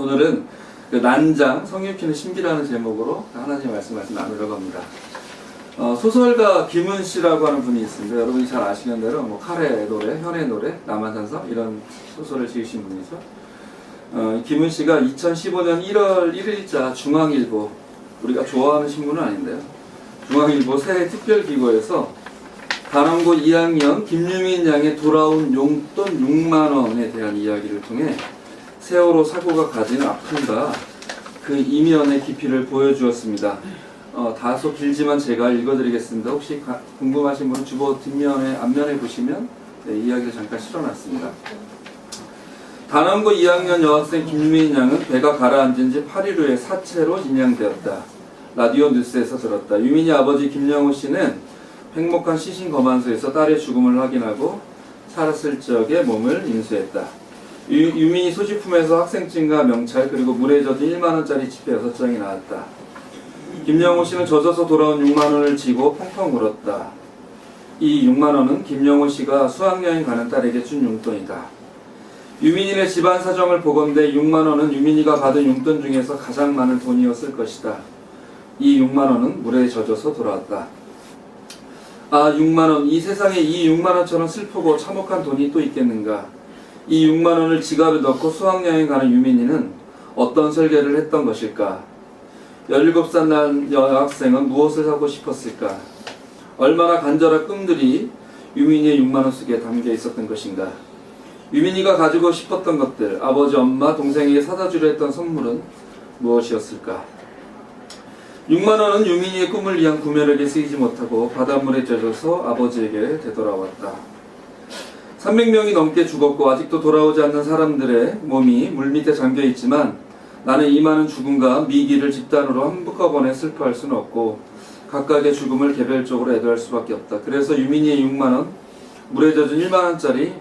오늘은 그 난장, 성육키는 신비라는 제목으로 하나님의 말씀을 나누려고 합니다. 소설가 김은 씨라고 하는 분이 있습니다. 여러분이 잘 아시는 대로 뭐 카레 노래, 현의 노래, 남한산성 이런 소설을 지으신 분이죠. 김은 씨가 2015년 1월 1일자 중앙일보, 우리가 좋아하는 신문은 아닌데요, 중앙일보 새해 특별기고에서 단원고 2학년 김유민 양의 돌아온 용돈 6만원에 대한 이야기를 통해 세월호 사고가 가진 아픔과 그 이면의 깊이를 보여주었습니다. 다소 길지만 제가 읽어드리겠습니다. 혹시 궁금하신 분은 주보 뒷면에, 앞면에 보시면 이야기를 잠깐 실어놨습니다. 단원고 2학년 여학생 김유민 양은 배가 가라앉은 지 8일 후에 사체로 인양되었다. 라디오 뉴스에서 들었다. 유민이 아버지 김영호 씨는 횡목한 시신검안소에서 딸의 죽음을 확인하고 살았을 적에 몸을 인수했다. 유민이 소지품에서 학생증과 명찰 그리고 물에 젖은 1만원짜리 지폐 6장이 나왔다. 김영호 씨는 젖어서 돌아온 6만원을 쥐고 펑펑 울었다. 이 6만원은 김영호 씨가 수학여행 가는 딸에게 준 용돈이다. 유민이네 집안 사정을 보건대 6만원은 유민이가 받은 용돈 중에서 가장 많은 돈이었을 것이다. 이 6만원은 물에 젖어서 돌아왔다. 아, 6만원. 이 세상에 이 6만원처럼 슬프고 참혹한 돈이 또 있겠는가. 이 6만원을 지갑에 넣고 수학여행 가는 유민이는 어떤 설계를 했던 것일까. 17살 난 여학생은 무엇을 하고 싶었을까. 얼마나 간절한 꿈들이 유민이의 6만원 속에 담겨 있었던 것인가. 유민이가 가지고 싶었던 것들, 아버지, 엄마, 동생에게 사다 주려 했던 선물은 무엇이었을까. 6만원은 유민이의 꿈을 위한 구매력에 쓰이지 못하고 바닷물에 젖어서 아버지에게 되돌아왔다. 300명이 넘게 죽었고 아직도 돌아오지 않는 사람들의 몸이 물밑에 잠겨있지만 나는 이 많은 죽음과 미기를 집단으로 한꺼번에 슬퍼할 수는 없고 각각의 죽음을 개별적으로 애도할 수밖에 없다. 그래서 유민이의 6만원, 물에 젖은 1만원짜리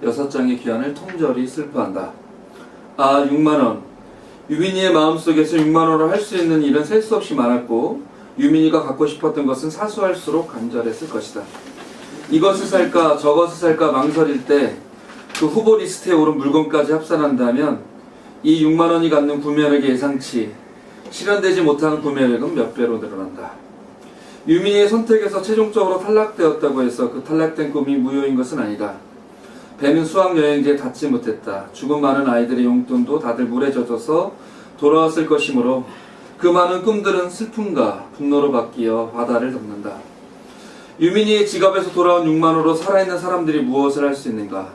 6장의 귀환을 통절히 슬퍼한다. 아, 6만원. 유민이의 마음속에서 6만원으로 할 수 있는 일은 셀 수 없이 많았고 유민이가 갖고 싶었던 것은 사소할수록 간절했을 것이다. 이것을 살까 저것을 살까 망설일 때 그 후보 리스트에 오른 물건까지 합산한다면 이 6만원이 갖는 구매력의 예상치, 실현되지 못한 구매력은 몇 배로 늘어난다. 유민이의 선택에서 최종적으로 탈락되었다고 해서 그 탈락된 꿈이 무효인 것은 아니다. 배는 수학여행지에 닿지 못했다. 죽은 많은 아이들의 용돈도 다들 물에 젖어서 돌아왔을 것이므로 그 많은 꿈들은 슬픔과 분노로 바뀌어 바다를 덮는다. 유민이의 지갑에서 돌아온 6만원으로 살아있는 사람들이 무엇을 할 수 있는가.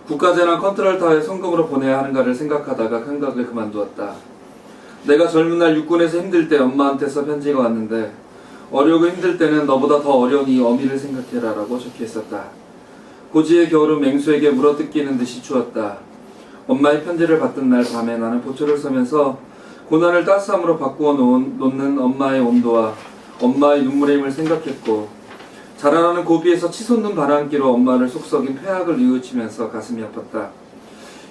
국가재난 컨트롤타워에 성금으로 보내야 하는가를 생각하다가 생각을 그만두었다. 내가 젊은 날 육군에서 힘들 때 엄마한테서 편지가 왔는데 어려고 힘들 때는 너보다 더 어려운 이 어미를 생각해라 라고 적혀있었다. 고지의 겨울은 맹수에게 물어뜯기는 듯이 추웠다. 엄마의 편지를 받던 날 밤에 나는 보초를 서면서 고난을 따스함으로 바꾸어 놓는 엄마의 온도와 엄마의 눈물의 힘을 생각했고 자라나는 고비에서 치솟는 바람기로 엄마를 속썩인 폐악을 뉘우치면서 가슴이 아팠다.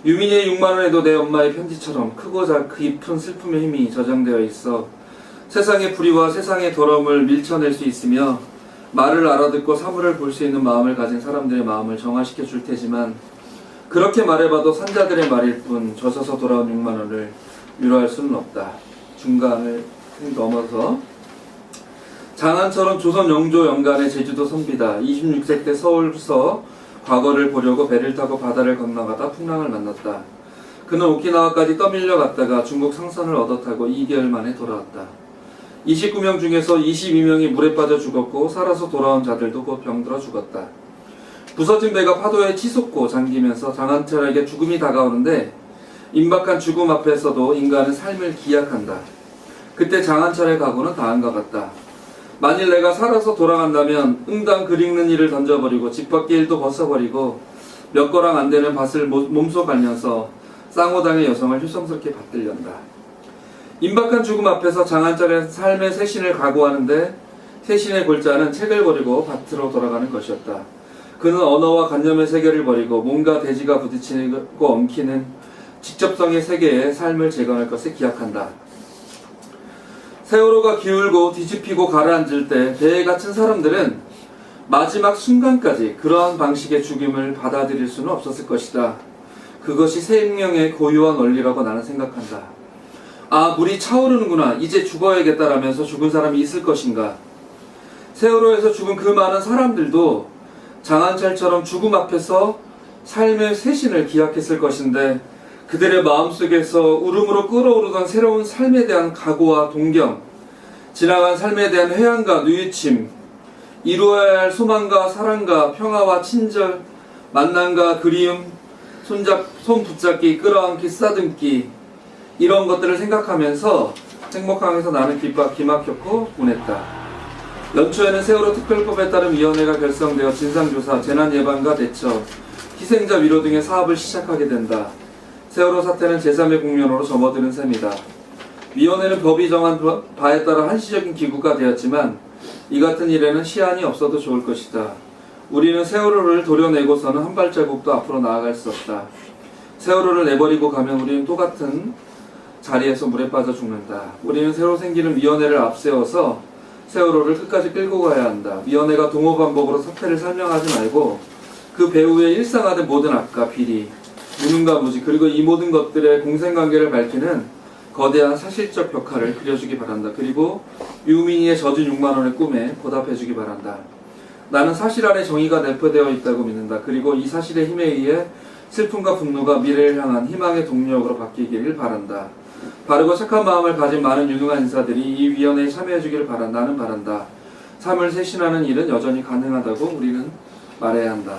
유민이의 6만원에도 내 엄마의 편지처럼 크고 깊은 슬픔의 힘이 저장되어 있어 세상의 불의와 세상의 더러움을 밀쳐낼 수 있으며 말을 알아듣고 사물을 볼 수 있는 마음을 가진 사람들의 마음을 정화시켜 줄 테지만 그렇게 말해봐도 산자들의 말일 뿐 젖어서 돌아온 6만원을 위로할 수는 없다. 중간을 넘어서 장안처럼 조선 영조 연간의 제주도 선비다. 26세 때 서울서 과거를 보려고 배를 타고 바다를 건너가다 풍랑을 만났다. 그는 오키나와까지 떠밀려 갔다가 중국 상선을 얻어 타고 2개월 만에 돌아왔다. 29명 중에서 22명이 물에 빠져 죽었고 살아서 돌아온 자들도 곧 병들어 죽었다. 부서진 배가 파도에 치솟고 잠기면서 장한철에게 죽음이 다가오는데 임박한 죽음 앞에서도 인간은 삶을 기약한다. 그때 장한철의 각오는 다한 것 같다. 만일 내가 살아서 돌아간다면 응당 글 읽는 일을 던져버리고 집 밖의 일도 벗어버리고 몇 거랑 안 되는 밭을 몸소 갈면서 쌍호당의 여성을 휴성스럽게 받들련다. 임박한 죽음 앞에서 장한철의 삶의 쇄신을 각오하는데 쇄신의 골자는 책을 버리고 밭으로 돌아가는 것이었다. 그는 언어와 관념의 세계를 버리고 몸과 대지가 부딪히고 엉키는 직접성의 세계에 삶을 재건할 것을 기약한다. 세월호가 기울고 뒤집히고 가라앉을 때 배에 갇힌 사람들은 마지막 순간까지 그러한 방식의 죽임을 받아들일 수는 없었을 것이다. 그것이 생명의 고유한 원리라고 나는 생각한다. 아, 물이 차오르는구나. 이제 죽어야겠다라면서 죽은 사람이 있을 것인가? 세월호에서 죽은 그 많은 사람들도 장한철처럼 죽음 앞에서 삶의 쇄신을 기약했을 것인데 그들의 마음속에서 울음으로 끓어오르던 새로운 삶에 대한 각오와 동경, 지나간 삶에 대한 회한과 뉘우침, 이루어야 할 소망과 사랑과 평화와 친절, 만남과 그리움, 손 붙잡기, 끌어안기, 쓰다듬기, 이런 것들을 생각하면서 행복하면서 나는 기막혔고 운했다. 연초에는 세월호 특별법에 따른 위원회가 결성되어 진상조사, 재난예방과 대처, 희생자 위로 등의 사업을 시작하게 된다. 세월호 사태는 제3의 국면으로 접어드는 셈이다. 위원회는 법이 정한 바에 따라 한시적인 기구가 되었지만 이 같은 일에는 시한이 없어도 좋을 것이다. 우리는 세월호를 도려내고서는 한 발자국도 앞으로 나아갈 수 없다. 세월호를 내버리고 가면 우리는 똑같은 자리에서 물에 빠져 죽는다. 우리는 새로 생기는 위원회를 앞세워서 세월호를 끝까지 끌고 가야 한다. 위원회가 동호반복으로 사태를 설명하지 말고 그 배후에 일상화된 모든 악과 비리, 무능과 무지, 그리고 이 모든 것들의 공생관계를 밝히는 거대한 사실적 벽화를 그려주기 바란다. 그리고 유민희의 젖은 6만 원의 꿈에 보답해주기 바란다. 나는 사실 안에 정의가 내포되어 있다고 믿는다. 그리고 이 사실의 힘에 의해 슬픔과 분노가 미래를 향한 희망의 동력으로 바뀌기를 바란다. 바르고 착한 마음을 가진 많은 유능한 인사들이 이 위원회에 참여해주기를 나는 바란다. 삶을 쇄신하는 일은 여전히 가능하다고 우리는 말해야 한다.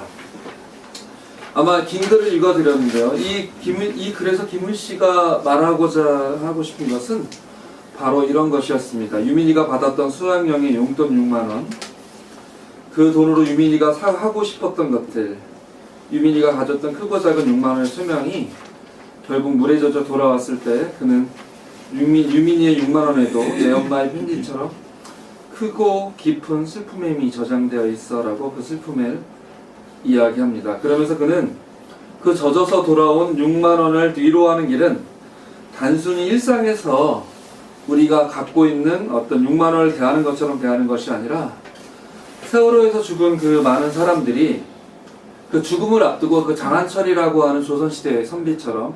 아마 긴 글을 읽어드렸는데요. 그래서 김훈 씨가 말하고자 하고 싶은 것은 바로 이런 것이었습니다. 유민이가 받았던 수학여행의 용돈 6만 원, 그 돈으로 유민이가 하고 싶었던 것들, 유민이가 가졌던 크고 작은 6만 원의 수명이 결국 물에 젖어 돌아왔을 때 그는 유민이의 6만 원에도 내 엄마의 편지처럼 크고 깊은 슬픔의 힘이 저장되어 있어라고 그 슬픔을 이야기합니다. 그러면서 그는 그 젖어서 돌아온 6만 원을 위로하는 길은 단순히 일상에서 우리가 갖고 있는 어떤 6만 원을 대하는 것처럼 대하는 것이 아니라 세월호에서 죽은 그 많은 사람들이 그 죽음을 앞두고 그 장한철이라고 하는 조선시대의 선비처럼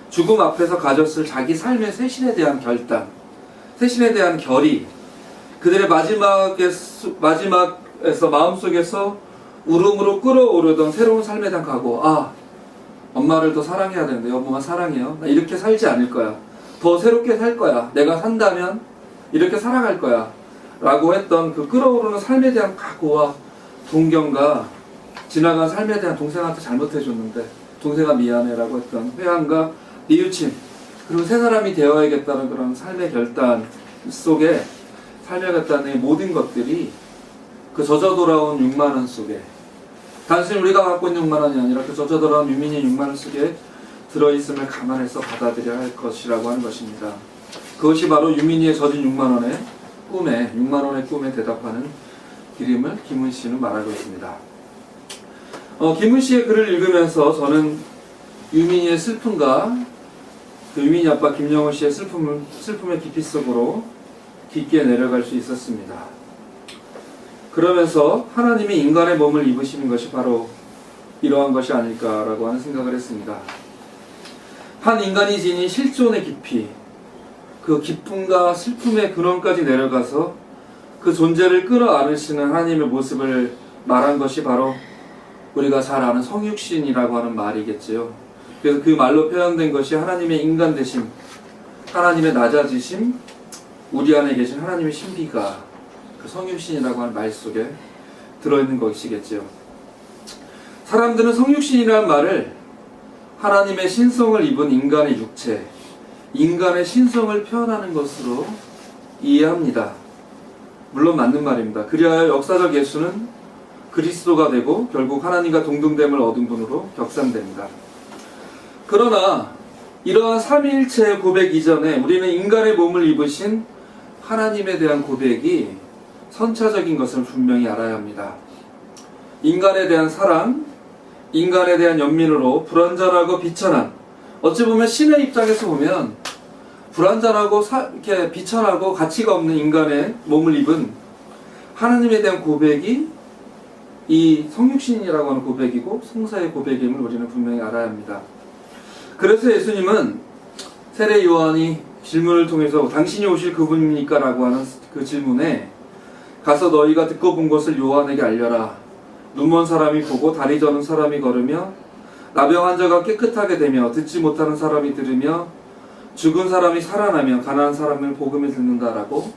죽음 앞에서 가졌을 자기 삶의 쇄신에 대한 결단, 쇄신에 대한 결의, 그들의 마지막에서 마음속에서 울음으로 끓어오르던 새로운 삶에 대한 각오. 아, 엄마를 더 사랑해야 되는데 여보만 사랑해요. 나 이렇게 살지 않을 거야. 더 새롭게 살 거야. 내가 산다면 이렇게 살아갈 거야. 라고 했던 그 끓어오르는 삶에 대한 각오와 동경과 지나간 삶에 대한 동생한테 잘못해줬는데 동생아 미안해 라고 했던 회한과 뉘우침, 그리고 새 사람이 되어야겠다는 그런 삶의 결단 속에 삶의 결단의 모든 것들이 그 젖어 돌아온 6만 원 속에, 단순히 우리가 갖고 있는 6만 원이 아니라 그 젖어 돌아온 유민이 6만 원 속에 들어있음을 감안해서 받아들여야 할 것이라고 하는 것입니다. 그것이 바로 유민이의 젖은 6만 원의 꿈에, 6만 원의 꿈에 대답하는 길임을 김훈 씨는 말하고 있습니다. 김훈 씨의 글을 읽으면서 저는 유민이의 슬픔과 그 유민이 아빠 김영호 씨의 슬픔의 깊이 속으로 깊게 내려갈 수 있었습니다. 그러면서 하나님이 인간의 몸을 입으시는 것이 바로 이러한 것이 아닐까라고 하는 생각을 했습니다. 한 인간이 지닌 실존의 깊이, 그 기쁨과 슬픔의 근원까지 내려가서 그 존재를 끌어안으시는 하나님의 모습을 말한 것이 바로 우리가 잘 아는 성육신이라고 하는 말이겠지요. 그래서 그 말로 표현된 것이 하나님의 인간 되심, 하나님의 낮아지심, 우리 안에 계신 하나님의 신비가 그 성육신이라고 하는 말 속에 들어있는 것이겠지요. 사람들은 성육신이라는 말을 하나님의 신성을 입은 인간의 육체, 인간의 신성을 표현하는 것으로 이해합니다. 물론 맞는 말입니다. 그리하여 역사적 예수는 그리스도가 되고 결국 하나님과 동등됨을 얻은 분으로 격상됩니다. 그러나 이러한 삼위일체의 고백 이전에 우리는 인간의 몸을 입으신 하나님에 대한 고백이 선차적인 것을 분명히 알아야 합니다. 인간에 대한 사랑, 인간에 대한 연민으로 불완전하고 비천한, 어찌 보면 신의 입장에서 보면 불완전하고 이렇게 비천하고 가치가 없는 인간의 몸을 입은 하나님에 대한 고백이 이 성육신이라고 하는 고백이고 성사의 고백임을 우리는 분명히 알아야 합니다. 그래서 예수님은 세례 요한이 질문을 통해서 당신이 오실 그분입니까? 라고 하는 그 질문에 가서 너희가 듣고 본 것을 요한에게 알려라. 눈먼 사람이 보고 다리 저는 사람이 걸으며 나병 환자가 깨끗하게 되며 듣지 못하는 사람이 들으며 죽은 사람이 살아나며 가난한 사람을 복음을 듣는다라고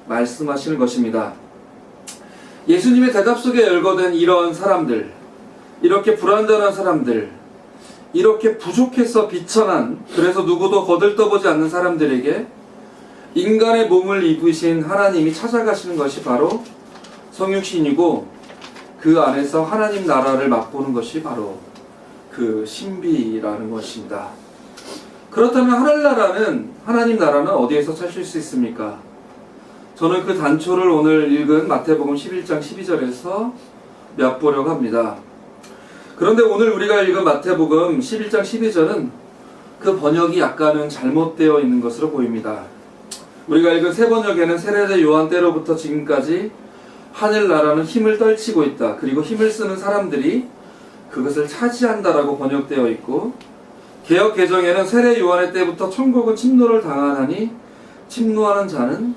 말씀하시는 것입니다. 예수님의 대답 속에 열거된 이러한 사람들, 이렇게 불완전한 사람들, 이렇게 부족해서 비천한, 그래서 누구도 거들떠보지 않는 사람들에게 인간의 몸을 입으신 하나님이 찾아가시는 것이 바로 성육신이고, 그 안에서 하나님 나라를 맛보는 것이 바로 그 신비라는 것입니다. 그렇다면 하나님 나라는 어디에서 찾을 수 있습니까? 저는 그 단초를 오늘 읽은 마태복음 11장 12절에서 엿보려고 합니다. 그런데 오늘 우리가 읽은 마태복음 11장 12절은 그 번역이 약간은 잘못되어 있는 것으로 보입니다. 우리가 읽은 세 번역에는 세례대 요한 때로부터 지금까지 하늘나라는 힘을 떨치고 있다. 그리고 힘을 쓰는 사람들이 그것을 차지한다라고 번역되어 있고, 개역 개정에는 세례 요한의 때부터 천국은 침노를 당하나니 침노하는 자는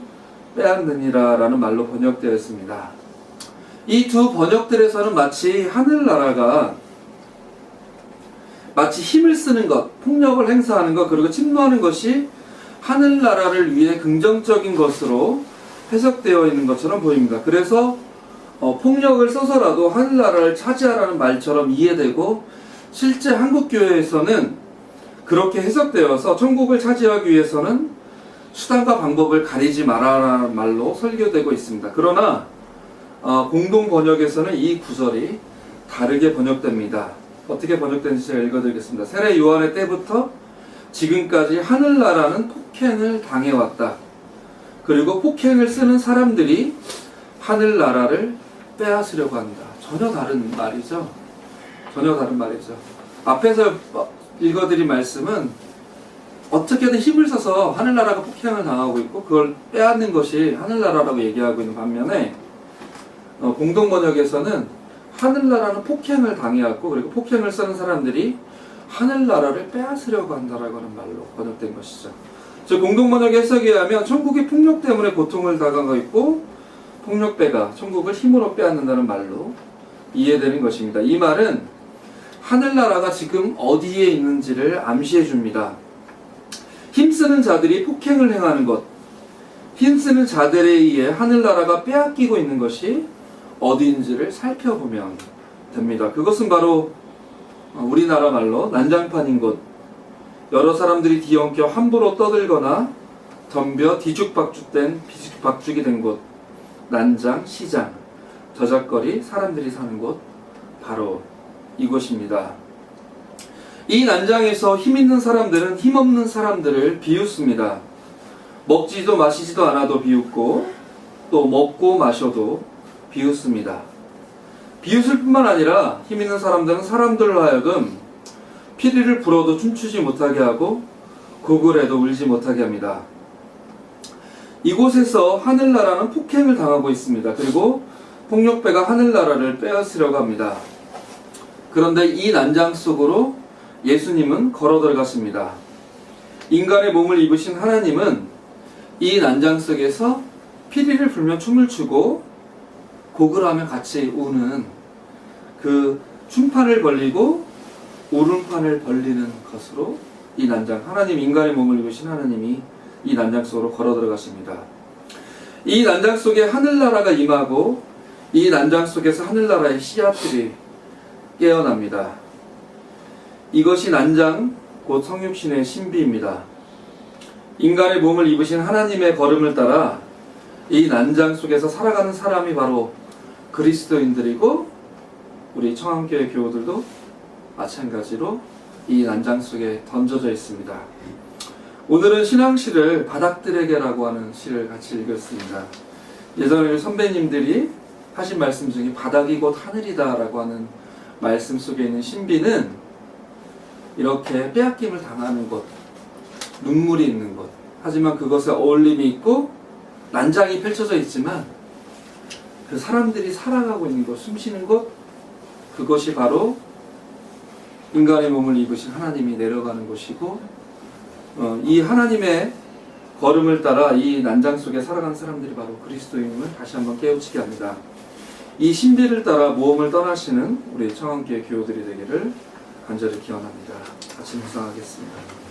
빼앗느니라 라는 말로 번역되어 있습니다. 이 두 번역들에서는 마치 하늘나라가 마치 힘을 쓰는 것, 폭력을 행사하는 것, 그리고 침노하는 것이 하늘나라를 위해 긍정적인 것으로 해석되어 있는 것처럼 보입니다. 그래서 폭력을 써서라도 하늘나라를 차지하라는 말처럼 이해되고, 실제 한국교회에서는 그렇게 해석되어서 천국을 차지하기 위해서는 수단과 방법을 가리지 말아라는 말로 설교되고 있습니다. 그러나 공동 번역에서는 이 구절이 다르게 번역됩니다. 어떻게 번역되는지 제가 읽어드리겠습니다. 세례 요한의 때부터 지금까지 하늘나라는 폭행을 당해왔다. 그리고 폭행을 쓰는 사람들이 하늘나라를 빼앗으려고 한다. 전혀 다른 말이죠. 전혀 다른 말이죠. 앞에서 읽어드린 말씀은 어떻게든 힘을 써서 하늘나라가 폭행을 당하고 있고 그걸 빼앗는 것이 하늘나라라고 얘기하고 있는 반면에 공동번역에서는 하늘나라는 폭행을 당해왔고, 그리고 폭행을 쓰는 사람들이 하늘나라를 빼앗으려고 한다라고 하는 말로 번역된 것이죠. 즉 공동번역의 해석에 의하면 천국이 폭력 때문에 고통을 당하고 있고, 폭력배가 천국을 힘으로 빼앗는다는 말로 이해되는 것입니다. 이 말은 하늘나라가 지금 어디에 있는지를 암시해 줍니다. 힘쓰는 자들이 폭행을 행하는 것, 힘쓰는 자들에 의해 하늘나라가 빼앗기고 있는 것이 어디인지를 살펴보면 됩니다. 그것은 바로 우리나라 말로 난장판인 곳, 여러 사람들이 뒤엉켜 함부로 떠들거나 덤벼 뒤죽박죽이 된 곳, 난장, 시장, 저작거리, 사람들이 사는 곳, 바로 이곳입니다. 이 난장에서 힘 있는 사람들은 힘없는 사람들을 비웃습니다. 먹지도 마시지도 않아도 비웃고, 또 먹고 마셔도 비웃습니다. 비웃을 뿐만 아니라 힘 있는 사람들은 사람들로 하여금 피리를 불어도 춤추지 못하게 하고 고글해도 울지 못하게 합니다. 이곳에서 하늘나라는 폭행을 당하고 있습니다. 그리고 폭력배가 하늘나라를 빼앗으려고 합니다. 그런데 이 난장 속으로 예수님은 걸어 들어갔습니다. 인간의 몸을 입으신 하나님은 이 난장 속에서 피리를 불며 춤을 추고 고글하며 같이 우는 그 춤판을 벌리고 울음판을 벌리는 것으로 이 난장, 하나님 인간의 몸을 입으신 하나님이 이 난장 속으로 걸어 들어가십니다. 이 난장 속에 하늘나라가 임하고, 이 난장 속에서 하늘나라의 씨앗들이 깨어납니다. 이것이 난장, 곧 성육신의 신비입니다. 인간의 몸을 입으신 하나님의 걸음을 따라 이 난장 속에서 살아가는 사람이 바로 그리스도인들이고, 우리 청암교회 교우들도 마찬가지로 이 난장 속에 던져져 있습니다. 오늘은 신앙시를 바닥들에게라고 하는 시를 같이 읽었습니다. 예전에 선배님들이 하신 말씀 중에 바닥이 곧 하늘이다 라고 하는 말씀 속에 있는 신비는 이렇게 빼앗김을 당하는 곳, 눈물이 있는 곳, 하지만 그것에 어울림이 있고 난장이 펼쳐져 있지만 그 사람들이 살아가고 있는 곳, 숨쉬는 곳, 그것이 바로 인간의 몸을 입으신 하나님이 내려가는 곳이고, 이 하나님의 걸음을 따라 이 난장 속에 살아가는 사람들이 바로 그리스도인임을 다시 한번 깨우치게 합니다. 이 신비를 따라 모험을 떠나시는 우리 청원교회 교우들이 되기를 간절히 기원합니다. 같이 묵상하겠습니다.